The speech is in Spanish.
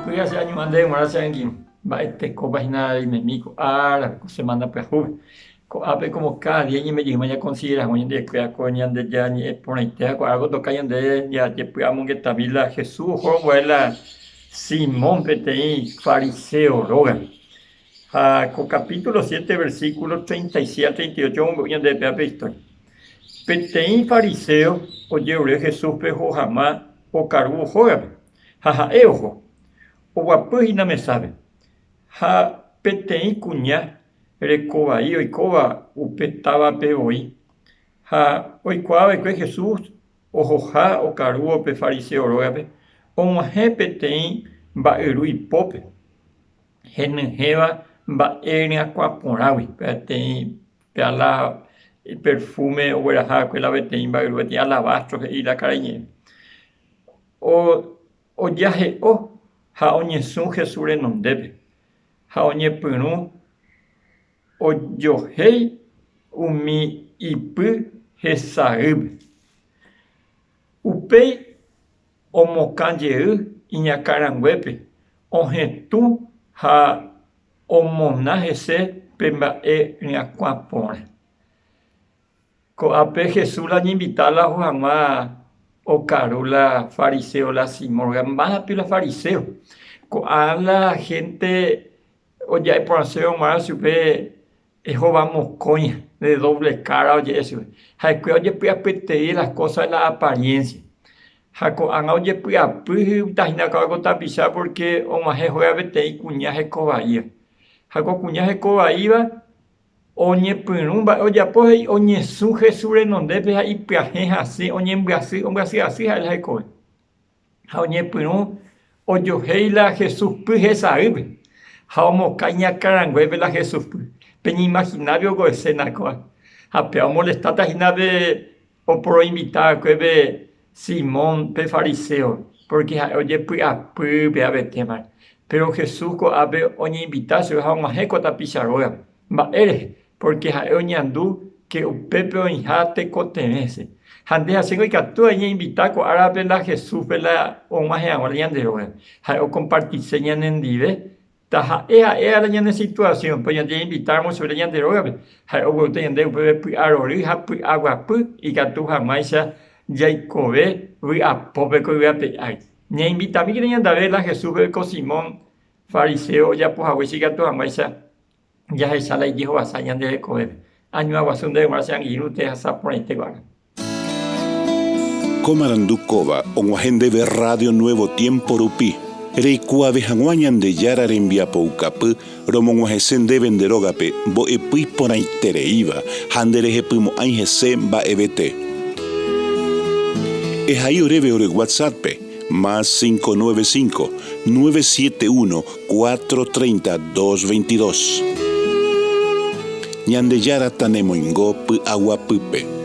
pues hace años antes de morar aquí, va este copa y nada y me mico, la semana pues juve. Ape como cada día y me llega ya considera hoy en día que a coña de ya ni por ahí te hago algo toca ya de ya que podamos que tabila Jesús o la Simón Petei fariseo roga. Con capítulo 7 versículos 37 a 38 voy a de pepe historia. Petei fariseo oye ore Jesús pejo jamás o cargo joga. Jaja eojo. O guapujina me sabe. Ha petei cuña recobai oikova upetava pevoi. Ha oikuava que Jesus ojoja o caruo pe fariseo rogape. Onhe petei baeru ipope. Henenjeva baeria quaporawi. Petei pela perfume o eraja que la betei baeru betei alabastro y la carañe. O yaje o ha oñesun Jesús renondepe. Ha oñepyrũ ojohéi umi ipy hesa'ýpe. Upéi omokãjey iñakãranguépe ohetũ ha omona hese pe mba'e ryakuãporã. Ko'ápe Jesús la invita la hag̃ua okaru la fariseo la Simón, más la fariseo. Ko'ã la gente oye por hacer más supe Jehová moscoña de doble cara oye eso. Jaque oye pedir las cosas de la apariencia. Jaco anga oye pues tajina cago tapizar porque o más juega vete y cuñaje cobaía. Jaco cuñaje cobaía oñe purumba oye pues oñe su Jesús en donde ve ahí piaje así oñe así el jaco. Oñe purum oye heila Jesús pues esa Jaumo caña carangueve la Jesús. Peña imaginario go escena coa. Apeo molestata hinabe o por invitar que Simón pe fariseo. Porque oye pues a tema. Pero Jesús co abe oña invitarse jaumo heco tapicharoga. Va eres porque oña andu que o pepe oñate cotemese. Hande hacengo y catu oña invitar co árabe la Jesús la o más ahora yanderoga. Ha o compartir señan en dive. Era la situación, pues ya te invitamos sobre la droga, o te ande un arori, agua, y que tu jamás ya cobe, voy a pobre que voy a pedir. Ni invita a mí que ya ver la Jesús de Simón, fariseo, ya pues a que tu jamás ya es la y dijo a sañan de cobe. Año aguazón de marcian y no te has a poner este guarda. Comarandukova, onguajende de Radio Nuevo Tiempo Rupi. Reikua vejanguañan de yara rembia poucapы, romonguajesen de venderogape, bo epui ponaitereiva, handereje pimo anjese ba ebete. Ejaí oreve ore WhatsApp, más 595-971-430-222. Ñande yara tanemoingo pu aguapype.